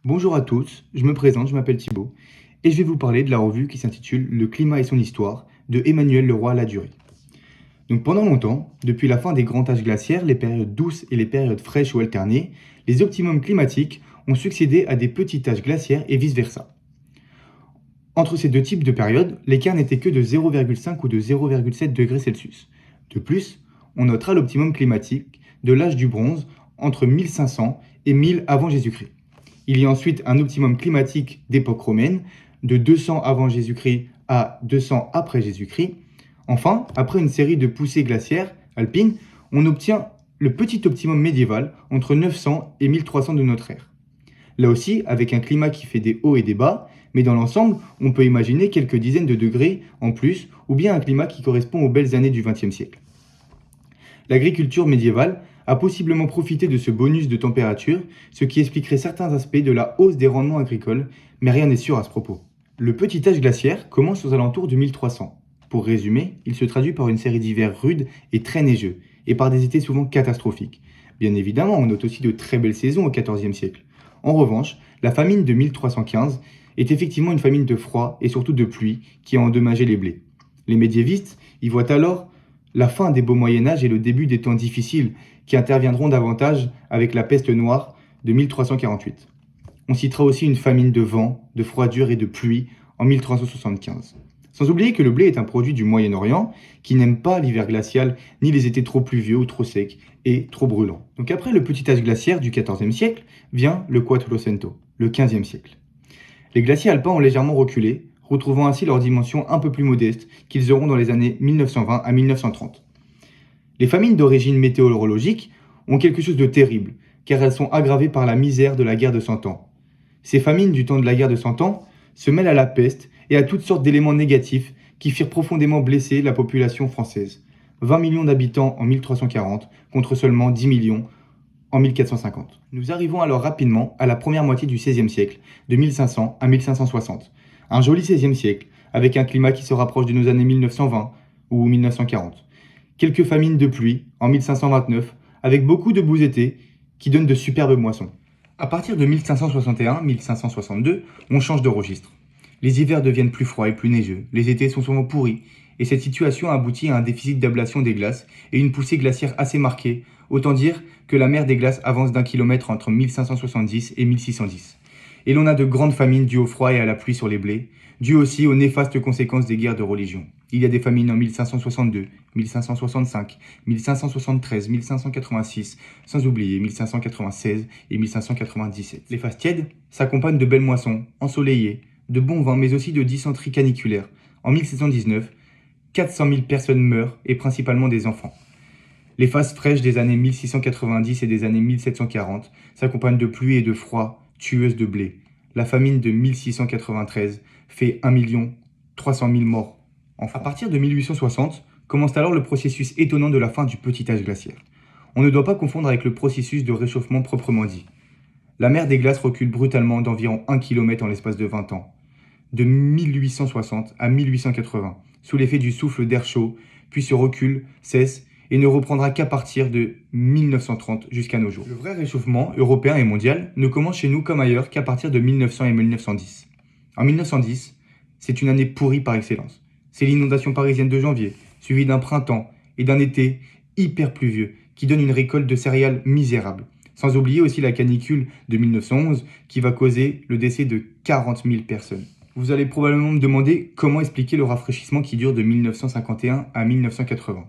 Bonjour à tous, je me présente, je m'appelle Thibaut, et je vais vous parler de la revue qui s'intitule Le climat et son histoire de Emmanuel Leroy-Ladurie. Donc pendant longtemps, depuis la fin des grands âges glaciaires, les périodes douces et les périodes fraîches ou alternées, les optimums climatiques ont succédé à des petits âges glaciaires et vice-versa. Entre ces deux types de périodes, l'écart n'était que de 0,5 ou de 0,7 degrés Celsius. De plus, on notera l'optimum climatique de l'âge du bronze entre 1500 et 1000 avant Jésus-Christ. Il y a ensuite un optimum climatique d'époque romaine, de 200 avant Jésus-Christ à 200 après Jésus-Christ. Enfin, après une série de poussées glaciaires alpines, on obtient le petit optimum médiéval entre 900 et 1300 de notre ère. Là aussi, avec un climat qui fait des hauts et des bas, mais dans l'ensemble, on peut imaginer quelques dizaines de degrés en plus, ou bien un climat qui correspond aux belles années du XXe siècle. L'agriculture médiévale a possiblement profité de ce bonus de température, ce qui expliquerait certains aspects de la hausse des rendements agricoles, mais rien n'est sûr à ce propos. Le petit âge glaciaire commence aux alentours de 1300. Pour résumer, il se traduit par une série d'hivers rudes et très neigeux, et par des étés souvent catastrophiques. Bien évidemment, on note aussi de très belles saisons au XIVe siècle. En revanche, la famine de 1315 est effectivement une famine de froid et surtout de pluie qui a endommagé les blés. Les médiévistes y voient alors la fin des beaux Moyen-Âge et le début des temps difficiles qui interviendront davantage avec la peste noire de 1348. On citera aussi une famine de vent, de froidure et de pluie en 1375. Sans oublier que le blé est un produit du Moyen-Orient qui n'aime pas l'hiver glacial ni les étés trop pluvieux ou trop secs et trop brûlants. Donc après le petit âge glaciaire du XIVe siècle vient le Quattrocento, le XVe siècle. Les glaciers alpins ont légèrement reculé, retrouvant ainsi leur dimension un peu plus modeste qu'ils auront dans les années 1920 à 1930. Les famines d'origine météorologique ont quelque chose de terrible, car elles sont aggravées par la misère de la guerre de Cent Ans. Ces famines du temps de la guerre de Cent Ans se mêlent à la peste et à toutes sortes d'éléments négatifs qui firent profondément blesser la population française. 20 millions d'habitants en 1340 contre seulement 10 millions en 1450. Nous arrivons alors rapidement à la première moitié du XVIe siècle, de 1500 à 1560. Un joli XVIe siècle, avec un climat qui se rapproche de nos années 1920 ou 1940. Quelques famines de pluie en 1529, avec beaucoup de beaux étés qui donnent de superbes moissons. À partir de 1561-1562, on change de registre. Les hivers deviennent plus froids et plus neigeux, les étés sont souvent pourris, et cette situation aboutit à un déficit d'ablation des glaces et une poussée glaciaire assez marquée, autant dire que la mer des glaces avance d'1 kilomètre entre 1570 et 1610. Et l'on a de grandes famines dues au froid et à la pluie sur les blés, dues aussi aux néfastes conséquences des guerres de religion. Il y a des famines en 1562, 1565, 1573, 1586, sans oublier 1596 et 1597. Les phases tièdes s'accompagnent de belles moissons, ensoleillées, de bons vins, mais aussi de dysenterie caniculaire. En 1719, 400 000 personnes meurent, et principalement des enfants. Les phases fraîches des années 1690 et des années 1740 s'accompagnent de pluie et de froid tueuses de blé. La famine de 1693 fait 1 300 000 morts en France. À partir de 1860, commence alors le processus étonnant de la fin du petit âge glaciaire. On ne doit pas confondre avec le processus de réchauffement proprement dit. La mer des glaces recule brutalement d'environ 1 km en l'espace de 20 ans, de 1860 à 1880, sous l'effet du souffle d'air chaud, puis ce recul cesse et ne reprendra qu'à partir de 1930 jusqu'à nos jours. Le vrai réchauffement européen et mondial ne commence chez nous comme ailleurs qu'à partir de 1900 et 1910. En 1910, c'est une année pourrie par excellence. C'est l'inondation parisienne de janvier, suivie d'un printemps et d'un été hyper pluvieux, qui donne une récolte de céréales misérable. Sans oublier aussi la canicule de 1911, qui va causer le décès de 40 000 personnes. Vous allez probablement me demander comment expliquer le rafraîchissement qui dure de 1951 à 1980.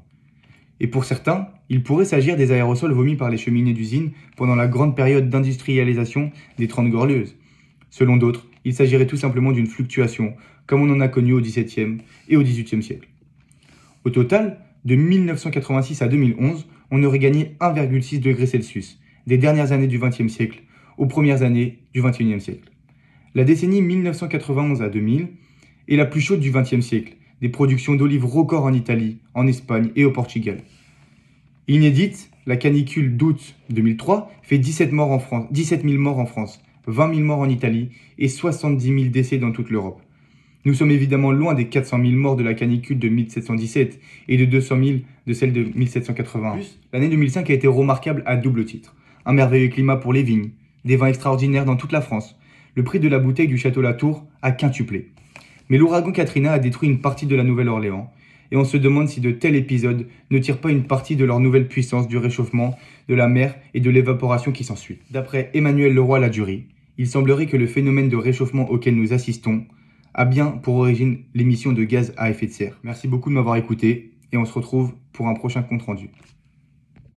Et pour certains, il pourrait s'agir des aérosols vomis par les cheminées d'usines pendant la grande période d'industrialisation des 30 Glorieuses. Selon d'autres, il s'agirait tout simplement d'une fluctuation, comme on en a connu au XVIIe et au XVIIIe siècle. Au total, de 1986 à 2011, on aurait gagné 1,6 degrés Celsius, des dernières années du XXe siècle aux premières années du XXIe siècle. La décennie 1991 à 2000 est la plus chaude du XXe siècle, des productions d'olives records en Italie, en Espagne et au Portugal. Inédite, la canicule d'août 2003 fait 17 000 morts en France, 20 000 morts en Italie et 70 000 décès dans toute l'Europe. Nous sommes évidemment loin des 400 000 morts de la canicule de 1717 et de 200 000 de celle de 1781. L'année 2005 a été remarquable à double titre. Un merveilleux climat pour les vignes, des vins extraordinaires dans toute la France. Le prix de la bouteille du château Latour a quintuplé. Mais l'ouragan Katrina a détruit une partie de la Nouvelle-Orléans, et on se demande si de tels épisodes ne tirent pas une partie de leur nouvelle puissance du réchauffement de la mer et de l'évaporation qui s'ensuit. D'après Emmanuel Leroy-Ladurie, il semblerait que le phénomène de réchauffement auquel nous assistons a bien pour origine l'émission de gaz à effet de serre. Merci beaucoup de m'avoir écouté, et on se retrouve pour un prochain compte rendu.